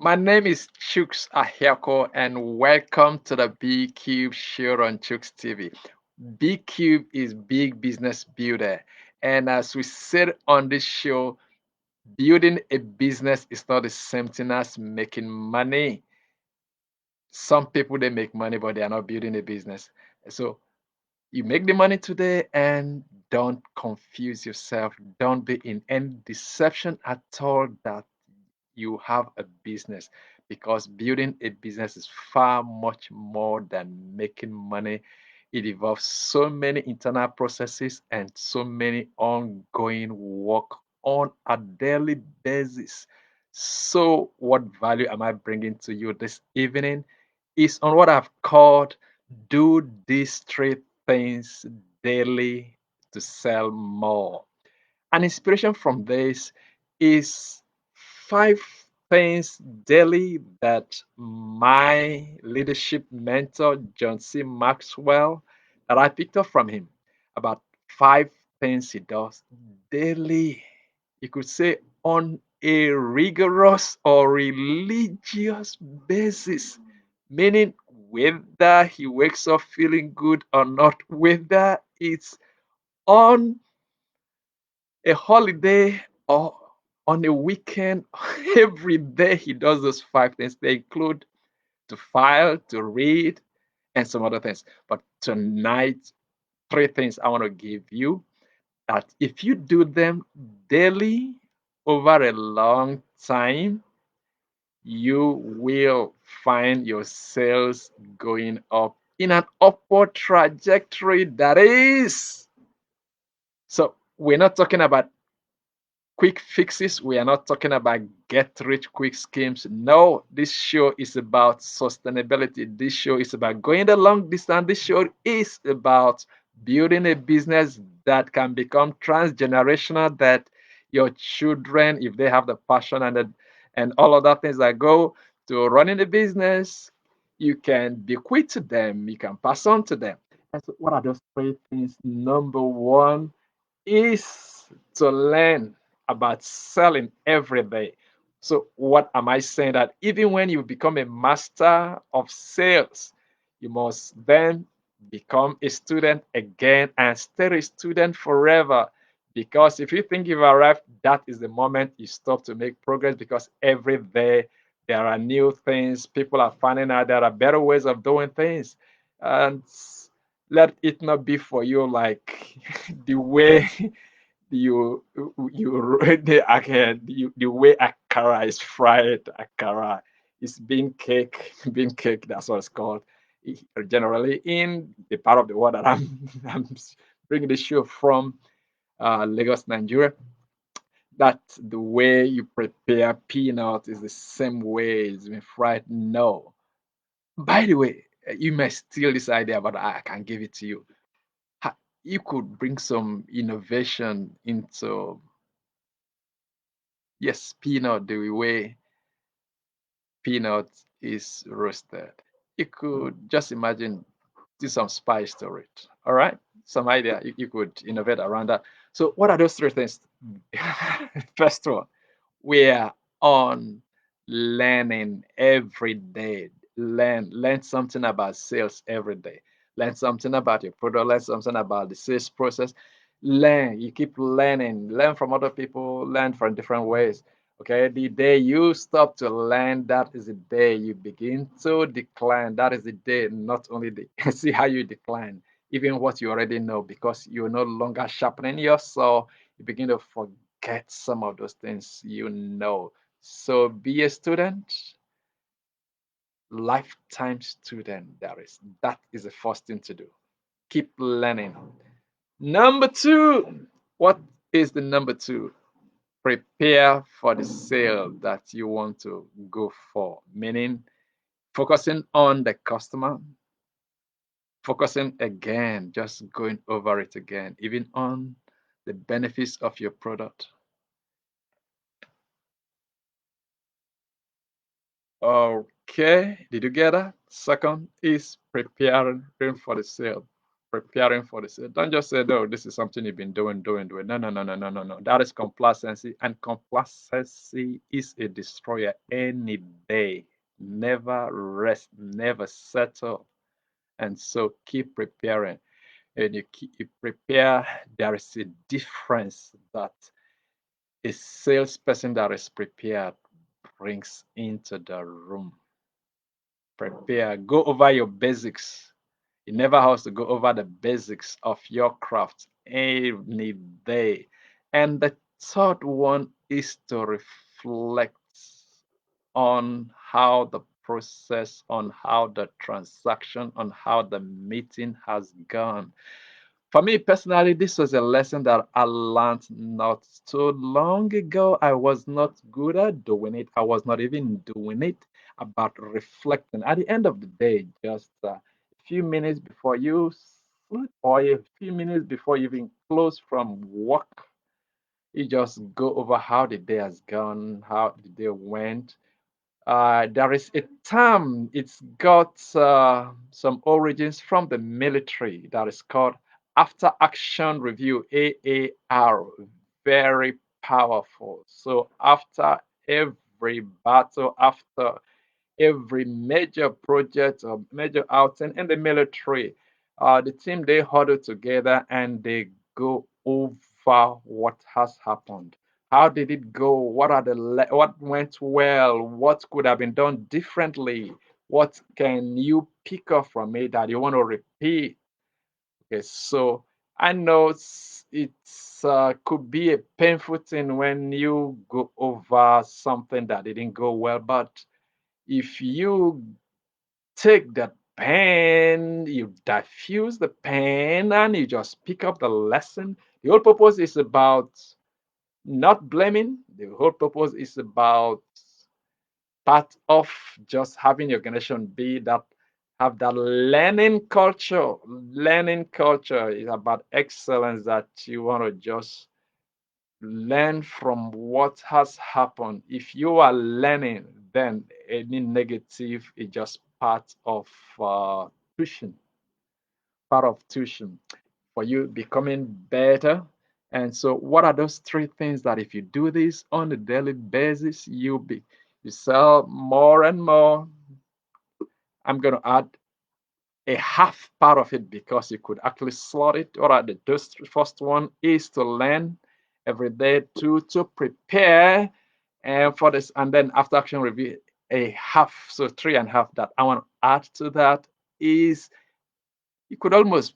My name is Chooks Ahiako, and welcome to the B Cube show on Chooks TV. B Cube is Big Business Builder, and as we said on this show, building a business is not the same thing as making money. Some people they make money, but they are not building a business. So you make the money today, and don't confuse yourself. Don't be in any deception at all that you have a business, because building a business is far much more than making money. It involves so many internal processes and so many ongoing work on a daily basis. So, what value am I bringing to you this evening is on what I've called do these three things daily to sell more. An inspiration from this is five things daily that my leadership mentor, John C. Maxwell, that I picked up from him about five things he does daily. You could say on a rigorous or religious basis, meaning whether he wakes up feeling good or not, whether it's on a holiday or on a weekend, every day he does those five things. They include to file, to read, and some other things. But tonight, three things I want to give you that if you do them daily over a long time, you will find your sales going up in an upward trajectory that is. So, we're not talking about quick fixes. We are not talking about get rich quick schemes. No, this show is about sustainability. This show is about going the long distance. This show is about building a business that can become transgenerational, that your children, if they have the passion and all of that things that go to running a business, you can bequeath to them, you can pass on to them. And so what are those three things? Number one is to learn about selling every day. So, what am I saying? That even when you become a master of sales, you must then become a student again and stay a student forever. Because if you think you've arrived, that is the moment you stop to make progress, because every day there are new things. People are finding out there are better ways of doing things. And let it not be for you like the way you the way akara is fried. Akara is bean cake. Bean cake, that's what it's called. Generally in the part of the world that I'm bringing the show from, Lagos, Nigeria, that the way you prepare peanut is the same way it's been fried. No. By the way, you may steal this idea, but I can give it to you. You could bring some innovation into, yes, peanut, the way peanut is roasted. You could just imagine, do some spice to it. All right, some idea you could innovate around that. So, what are those three things? First one, we are on learning every day. Learn something about sales every day. Learn something about your product. Learn something about the sales process. Learn. You keep learning. Learn from other people. Learn from different ways. Okay. The day you stop to learn, that is the day you begin to decline. That is the day, not only the see how you decline, even what you already know, because you're no longer sharpening your saw. You begin to forget some of those things you know. So be a student, lifetime student. That is the first thing to do. Keep learning. Number two, what is the number two? Prepare for the sale that you want to go for, meaning focusing on the customer, focusing again, just going over it again, even on the benefits of your product. Okay, did you get that? Second is preparing for the sale. preparing for the sale. Don't just say, no, this is something you've been doing. No, no, no, no, no, no, no. That is complacency. And complacency is a destroyer any day. Never rest, never settle. And so keep preparing. And you prepare, there is a difference that a salesperson that is prepared brings into the room. Prepare, go over your basics. You never have to go over the basics of your craft any day. And the third one is to reflect on how the process, on how the transaction, on how the meeting has gone. For me personally, this was a lesson that I learned not too long ago. I was not good at doing it. I was not even doing it, about reflecting. At the end of the day, just a few minutes before you sleep or a few minutes before you even close from work, you just go over how the day has gone, how the day went. There is a term, it's got some origins from the military that is called after action review, AAR. Very powerful. So, after every battle, after every major project or major outing in the military, the team they huddle together and they go over what has happened. How did it go? What are what went well? What could have been done differently? What can you pick up from it that you want to repeat? Okay, so I know it's could be a painful thing when you go over something that didn't go well, but if you take that pen, you diffuse the pen, and you just pick up the lesson. The whole purpose is about not blaming. The whole purpose is about part of just having your organization be that have that learning culture. Learning culture is about excellence that you want to just learn from what has happened. If you are learning, then any negative is just tuition, part of tuition for you becoming better. And so, what are those three things that if you do this on a daily basis, you sell more and more? I'm going to add a half part of it because you could actually slot it. All right, the first one is to learn every day, to prepare and for this, and then after action review, a half, so three and a half that I want to add to that is you could almost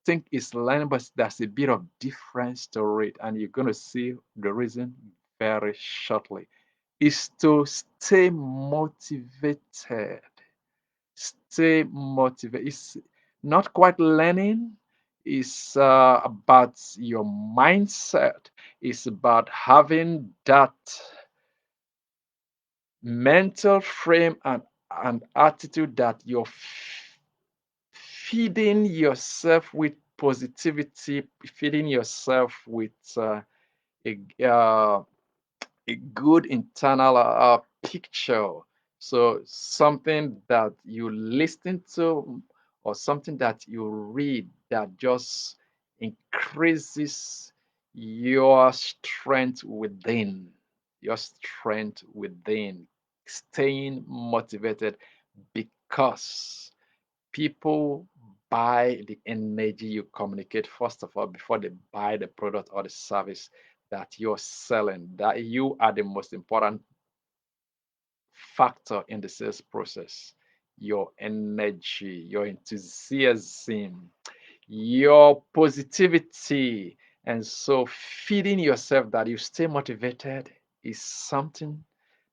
think it's learning, but there's a bit of difference to it, and you're going to see the reason very shortly. Is to stay motivated. Stay motivated. It's not quite learning. It's about your mindset. It's about having that mental frame and attitude that you're feeding yourself with positivity, feeding yourself with a, uh, a good internal picture. So something that you listen to or something that you read that just increases your strength within, your strength within, staying motivated because people buy the energy you communicate first of all before they buy the product or the service that you're selling. That you are the most important factor in the sales process. Your energy, your enthusiasm, your positivity. And so feeding yourself that you stay motivated is something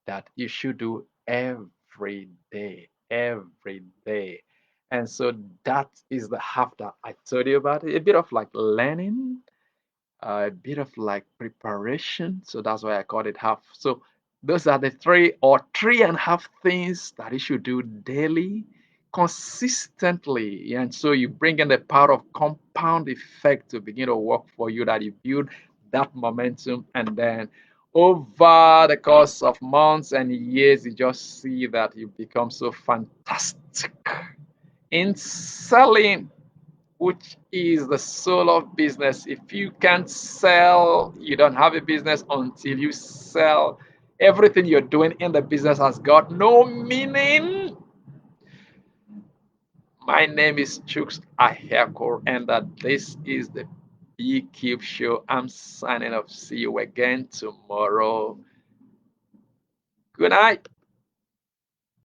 that you should do every day, every day. And so that is the half that I told you about. A bit of like learning, a bit of like preparation. So that's why I called it half. So those are the three and a half things that you should do daily, consistently. And so you bring in the power of compound effect to begin to work for you, that you build that momentum. And then over the course of months and years, you just see that you become so fantastic in selling which is the soul of business. If you can't sell, you don't have a business until you sell. Everything you're doing in the business has got no meaning. My name is Chooks Aheko, and this is the Beekeep Show. I'm signing off. See you again tomorrow. Good night.